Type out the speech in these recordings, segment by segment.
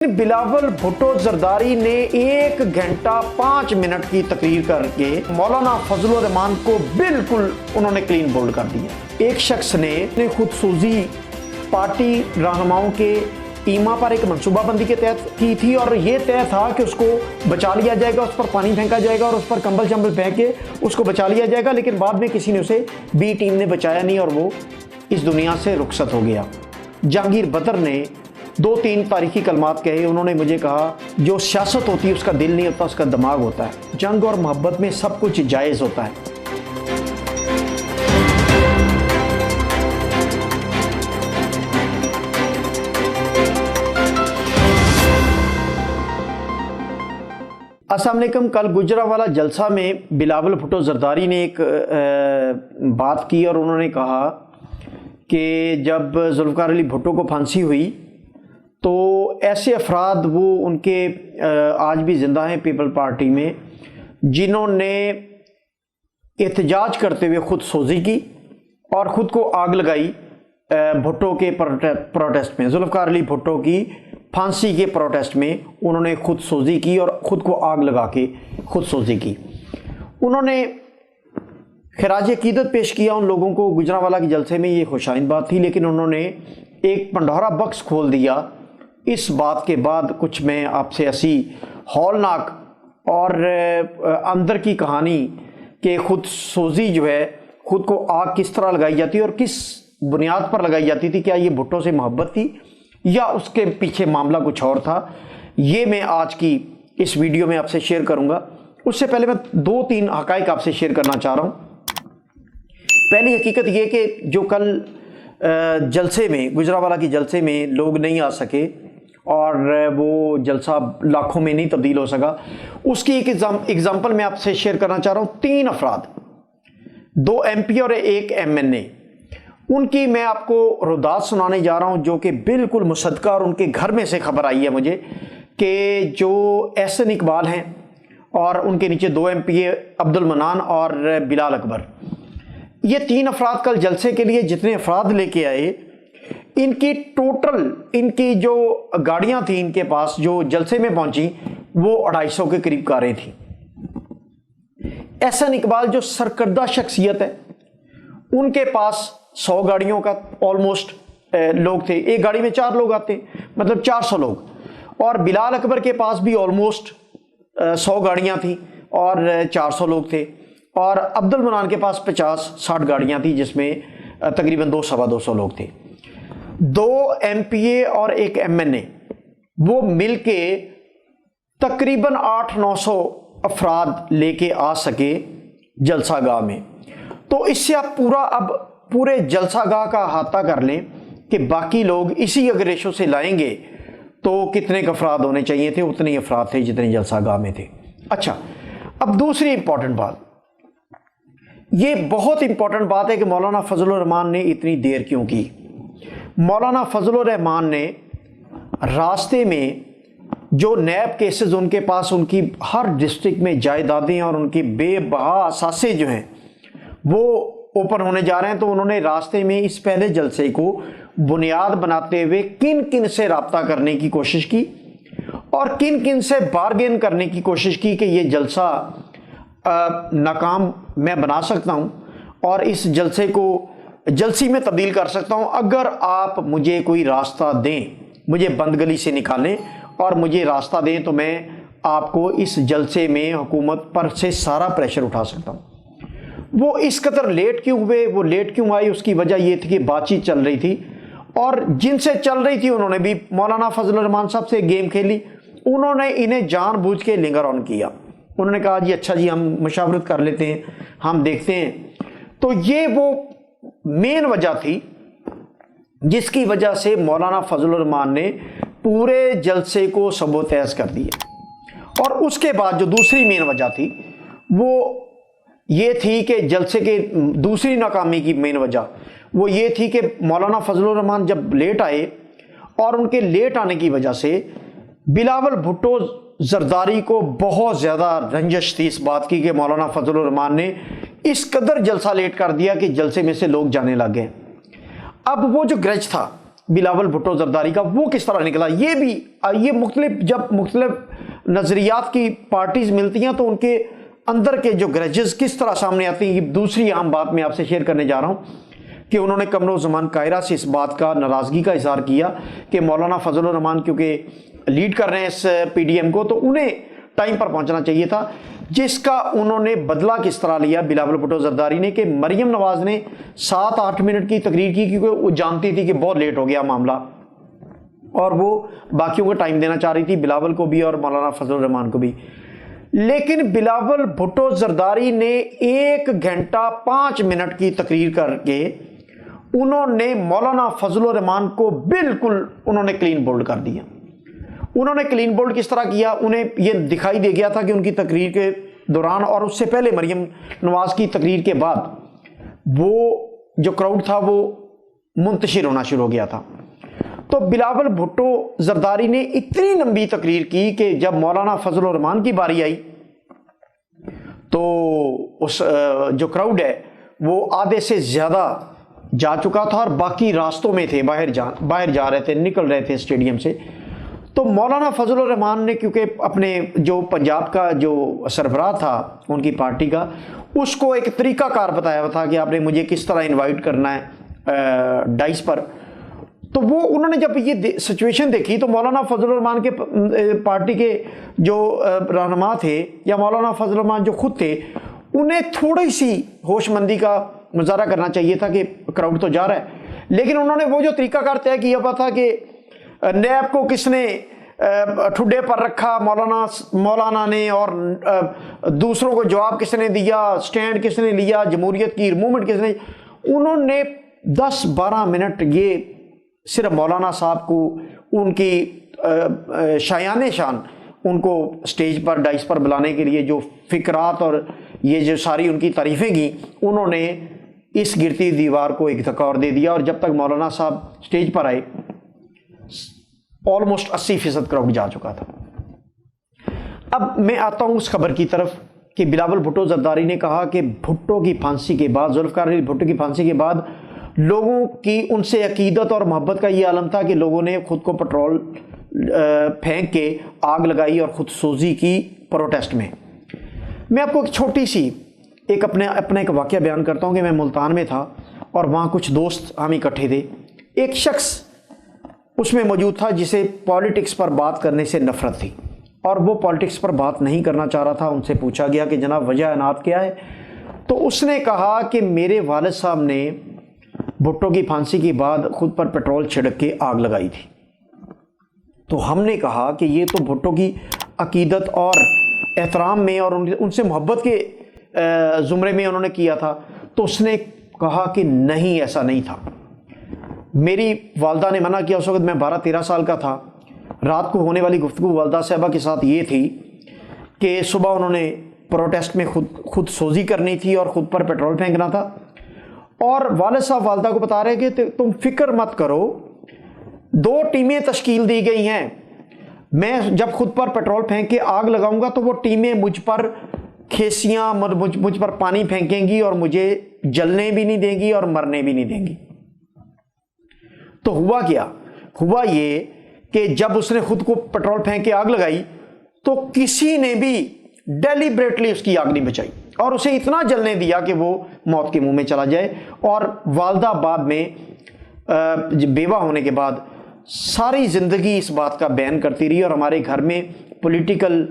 بلاول بھٹو زرداری نے 1 گھنٹہ 5 منٹ کی تقریر کر کے مولانا فضل الرحمان کو بالکل انہوں نے کلین بولڈ کر دیا۔ ایک شخص نے خود سوزی پارٹی رہنماؤں کے ایما پر ایک منصوبہ بندی کے تحت کی تھی اور یہ طے تھا کہ اس کو بچا لیا جائے گا، اس پر پانی پھینکا جائے گا اور اس پر کمبل چمبل پھینک کے اس کو بچا لیا جائے گا، لیکن بعد میں کسی نے اسے بی ٹیم نے بچایا نہیں اور وہ اس دنیا سے رخصت ہو گیا۔ جہانگیر بدر نے 2-3 تاریخی کلمات کہے، انہوں نے مجھے کہا جو سیاست ہوتی ہے اس کا دل نہیں ہوتا، اس کا دماغ ہوتا ہے۔ جنگ اور محبت میں سب کچھ جائز ہوتا ہے۔ السلام علیکم۔ کل گجرانوالہ جلسہ میں بلاول بھٹو زرداری نے ایک بات کی اور انہوں نے کہا کہ جب ذوالفقار علی بھٹو کو پھانسی ہوئی تو ایسے افراد وہ ان کے آج بھی زندہ ہیں پیپل پارٹی میں، جنہوں نے احتجاج کرتے ہوئے خود سوزی کی اور خود کو آگ لگائی بھٹو کے پروٹیسٹ میں، ذوالفقار علی بھٹو کی پھانسی کے پروٹیسٹ میں انہوں نے خود سوزی کی اور خود کو آگ لگا کے خود سوزی کی۔ انہوں نے خراج عقیدت پیش کیا ان لوگوں کو۔ گجرانوالہ کے جلسے میں یہ خوشائند بات تھی، لیکن انہوں نے ایک پنڈورا باکس کھول دیا۔ اس بات کے بعد کچھ میں آپ سے ایسی ہولناک اور اندر کی کہانی کہ خود سوزی جو ہے خود کو آگ کس طرح لگائی جاتی ہے اور کس بنیاد پر لگائی جاتی تھی، کیا یہ بھٹو سے محبت تھی یا اس کے پیچھے معاملہ کچھ اور تھا، یہ میں آج کی اس ویڈیو میں آپ سے شیئر کروں گا۔ اس سے پہلے میں 2-3 حقائق آپ سے شیئر کرنا چاہ رہا ہوں۔ پہلی حقیقت یہ کہ جو کل جلسے میں گجرانوالہ کی جلسے میں لوگ نہیں آ سکے اور وہ جلسہ لاکھوں میں نہیں تبدیل ہو سکا، اس کی ایک ایگزامپل میں آپ سے شیئر کرنا چاہ رہا ہوں۔ 3 افراد، 2 ایم پی اور 1 ایم این اے، ان کی میں آپ کو روداد سنانے جا رہا ہوں جو کہ بالکل مصدقہ، اور ان کے گھر میں سے خبر آئی ہے مجھے کہ جو احسن اقبال ہیں اور ان کے نیچے 2 ایم پی اے عبد المنان اور بلال اکبر، یہ 3 افراد کل جلسے کے لیے جتنے افراد لے کے آئے، ان کی ٹوٹل ان کی جو گاڑیاں تھیں ان کے پاس جو جلسے میں پہنچی وہ 250 کے قریب کاریں تھیں۔ احسن اقبال جو سرکردہ شخصیت ہے، ان کے پاس 100 گاڑیوں کا آلموسٹ لوگ تھے، ایک گاڑی میں 4 لوگ آتے، مطلب 400 لوگ، اور بلال اکبر کے پاس بھی آلموسٹ 100 گاڑیاں تھیں اور 400 لوگ تھے، اور عبد المنان کے پاس 50-60 گاڑیاں تھیں جس میں تقریباً 200-225 لوگ تھے۔ 2 ایم پی اے اور 1 ایم این اے وہ مل کے تقریباً 800-900 افراد لے کے آ سکے جلسہ گاہ میں۔ تو اس سے آپ پورے جلسہ گاہ کا احاطہ کر لیں کہ باقی لوگ اسی اگر ریشو سے لائیں گے تو کتنے افراد ہونے چاہیے تھے، اتنے افراد تھے جتنے جلسہ گاہ میں تھے۔ اچھا، اب دوسری امپورٹنٹ بات، یہ بہت امپورٹنٹ بات ہے کہ مولانا فضل الرحمان نے اتنی دیر کیوں کی۔ مولانا فضل الرحمان نے راستے میں جو نیب کیسز ان کے پاس، ان کی ہر ڈسٹرکٹ میں جائیدادیں اور ان کی بے بہا اثاثے جو ہیں وہ اوپن ہونے جا رہے ہیں، تو انہوں نے راستے میں اس پہلے جلسے کو بنیاد بناتے ہوئے کن کن سے رابطہ کرنے کی کوشش کی اور کن کن سے بارگین کرنے کی کوشش کی کہ یہ جلسہ ناکام میں بنا سکتا ہوں اور اس جلسے کو جلسی میں تبدیل کر سکتا ہوں اگر آپ مجھے کوئی راستہ دیں، مجھے بند گلی سے نکالیں اور مجھے راستہ دیں تو میں آپ کو اس جلسے میں حکومت پر سے سارا پریشر اٹھا سکتا ہوں۔ وہ اس قدر لیٹ کیوں ہوئے، وہ لیٹ کیوں آئی، اس کی وجہ یہ تھی کہ بات چیت چل رہی تھی اور جن سے چل رہی تھی انہوں نے بھی مولانا فضل الرحمان صاحب سے گیم کھیلی، انہوں نے انہیں جان بوجھ کے لنگر آن کیا۔ انہوں نے کہا جی اچھا جی ہم مشاورت کر لیتے ہیں، ہم دیکھتے ہیں۔ تو یہ وہ مین وجہ تھی جس کی وجہ سے مولانا فضل الرحمان نے پورے جلسے کو سب و تیز کر دیا۔ اور اس کے بعد جو دوسری مین وجہ تھی وہ یہ تھی کہ جلسے کے دوسری ناکامی کی مین وجہ وہ یہ تھی کہ مولانا فضل الرحمان جب لیٹ آئے اور ان کے لیٹ آنے کی وجہ سے بلاول بھٹو زرداری کو بہت زیادہ رنجش تھی اس بات کی کہ مولانا فضل الرحمان نے اس قدر جلسہ لیٹ کر دیا کہ جلسے میں سے لوگ جانے لگ گئے۔ اب وہ جو گرج تھا بلاول بھٹو زرداری کا وہ کس طرح نکلا. یہ مختلف جب مختلف نظریات کی پارٹیز ملتی ہیں تو ان کے اندر کے جو گریجز کس طرح سامنے آتے ہیں. یہ دوسری عام بات میں آپ سے شیئر کرنے جا رہا ہوں کہ انہوں نے قمرالزمان قاہرہ سے اس بات کا ناراضگی کا اظہار کیا کہ مولانا فضل الرحمان کیونکہ لیڈ کر رہے ہیں اس پی ڈی ایم کو تو انہیں ٹائم پر پہنچنا چاہیے تھا, جس کا انہوں نے بدلہ کس طرح لیا بلاول بھٹو زرداری نے کہ مریم نواز نے 7-8 منٹ کی تقریر کی کیونکہ وہ جانتی تھی کہ بہت لیٹ ہو گیا معاملہ اور وہ باقیوں کو ٹائم دینا چاہ رہی تھی, بلاول کو بھی اور مولانا فضل الرحمان کو بھی. لیکن بلاول بھٹو زرداری نے 1 گھنٹہ 5 منٹ کی تقریر کر کے انہوں نے مولانا فضل الرحمان کو بالکل انہوں نے کلین بولڈ کر دیا. انہوں نے کلین بولڈ کس طرح کیا, انہیں یہ دکھائی دے گیا تھا کہ ان کی تقریر کے دوران اور اس سے پہلے مریم نواز کی تقریر کے بعد وہ جو کراؤڈ تھا وہ منتشر ہونا شروع ہو گیا تھا. تو بلاول بھٹو زرداری نے اتنی لمبی تقریر کی کہ جب مولانا فضل الرحمان کی باری آئی تو اس جو کراؤڈ ہے وہ آدھے سے زیادہ جا چکا تھا اور باقی راستوں میں تھے, باہر جا رہے تھے, نکل رہے تھے اسٹیڈیم سے. تو مولانا فضل الرحمان نے کیونکہ اپنے جو پنجاب کا جو سربراہ تھا ان کی پارٹی کا, اس کو ایک طریقہ کار بتایا تھا کہ آپ نے مجھے کس طرح انوائٹ کرنا ہے ڈائس پر. تو وہ انہوں نے جب یہ سچویشن دیکھی تو مولانا فضل الرحمان کے پارٹی کے جو رہنما تھے یا مولانا فضل الرحمان جو خود تھے انہیں تھوڑی سی ہوش مندی کا مظاہرہ کرنا چاہیے تھا کہ کراؤڈ تو جا رہا ہے. لیکن انہوں نے وہ جو طریقہ کار طے کیا ہوا تھا کہ نیب کو کس نے ٹھڈے پر رکھا, مولانا نے, اور دوسروں کو جواب کس نے دیا, سٹینڈ کس نے لیا, جمہوریت کی موومنٹ کس نے, انہوں نے 10-12 منٹ یہ صرف مولانا صاحب کو ان کی شایان شان ان کو سٹیج پر ڈائس پر بلانے کے لیے جو فکرات اور یہ جو ساری ان کی تعریفیں کی, انہوں نے اس گرتی دیوار کو ایک دھکا اور دے دیا. اور جب تک مولانا صاحب سٹیج پر آئے آلموسٹ 80% کراؤڈ جا چکا تھا. اب میں آتا ہوں اس خبر کی طرف کہ بلاول بھٹو زرداری نے کہا کہ بھٹو کی پھانسی کے بعد, ذوالفقار علی بھٹو کی پھانسی کے بعد لوگوں کی ان سے عقیدت اور محبت کا یہ عالم تھا کہ لوگوں نے خود کو پٹرول پھینک کے آگ لگائی اور خود سوزی کی پروٹیسٹ میں. میں آپ کو ایک چھوٹی سی اپنا ایک واقعہ بیان کرتا ہوں کہ میں ملتان میں تھا اور وہاں کچھ دوست ہم اکٹھے تھے. ایک شخص اس میں موجود تھا جسے پالیٹکس پر بات کرنے سے نفرت تھی اور وہ پالیٹکس پر بات نہیں کرنا چاہ رہا تھا. ان سے پوچھا گیا کہ جناب وجہ عناد کیا ہے, تو اس نے کہا کہ میرے والد صاحب نے بھٹو کی پھانسی کے بعد خود پر پیٹرول چھڑک کے آگ لگائی تھی. تو ہم نے کہا کہ یہ تو بھٹو کی عقیدت اور احترام میں اور ان سے محبت کے زمرے میں انہوں نے کیا تھا. تو اس نے کہا کہ نہیں, ایسا نہیں تھا. میری والدہ نے منع کیا. اس وقت میں 12-13 سال کا تھا. رات کو ہونے والی گفتگو والدہ صاحبہ کے ساتھ یہ تھی کہ صبح انہوں نے پروٹیسٹ میں خود سوزی کرنی تھی اور خود پر پیٹرول پھینکنا تھا, اور والد صاحب والدہ کو بتا رہے کہ تم فکر مت کرو, 2 ٹیمیں تشکیل دی گئی ہیں, میں جب خود پر پیٹرول پھینک کے آگ لگاؤں گا تو وہ ٹیمیں مجھ پر کھیسیاں مجھ پر پانی پھینکیں گی اور مجھے جلنے بھی نہیں دیں گی اور مرنے بھی نہیں دیں گی. تو ہوا کیا, ہوا یہ کہ جب اس نے خود کو پیٹرول پھینک کے آگ لگائی تو کسی نے بھی ڈیلیبریٹلی اس کی آگ نہیں بچائی اور اسے اتنا جلنے دیا کہ وہ موت کے منہ میں چلا جائے. اور والدہ بعد میں بیوہ ہونے کے بعد ساری زندگی اس بات کا بیان کرتی رہی اور ہمارے گھر میں پولیٹیکل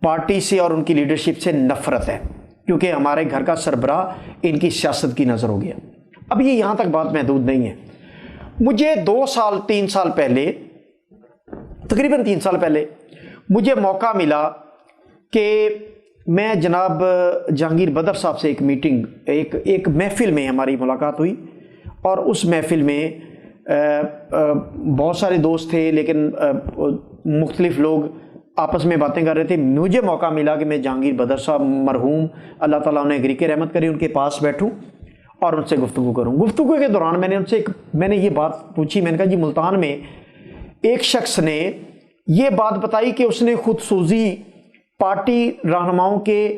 پارٹی سے اور ان کی لیڈرشپ سے نفرت ہے کیونکہ ہمارے گھر کا سربراہ ان کی سیاست کی نظر ہو گیا. اب یہ یہاں تک بات محدود نہیں ہے. مجھے 2-3 سال پہلے, تقریباً 3 سال پہلے مجھے موقع ملا کہ میں جناب جہانگیر بدر صاحب سے ایک محفل میں ہماری ملاقات ہوئی اور اس محفل میں بہت سارے دوست تھے لیکن مختلف لوگ آپس میں باتیں کر رہے تھے. مجھے موقع ملا کہ میں جہانگیر بدر صاحب مرحوم اللہ تعالیٰ انہیں غریق رحمت کرے ان کے پاس بیٹھوں اور ان سے گفتگو کروں. گفتگو کے دوران میں نے یہ بات پوچھی. میں نے کہا جی ملتان میں ایک شخص نے یہ بات بتائی کہ اس نے خود سوزی پارٹی رہنماؤں کے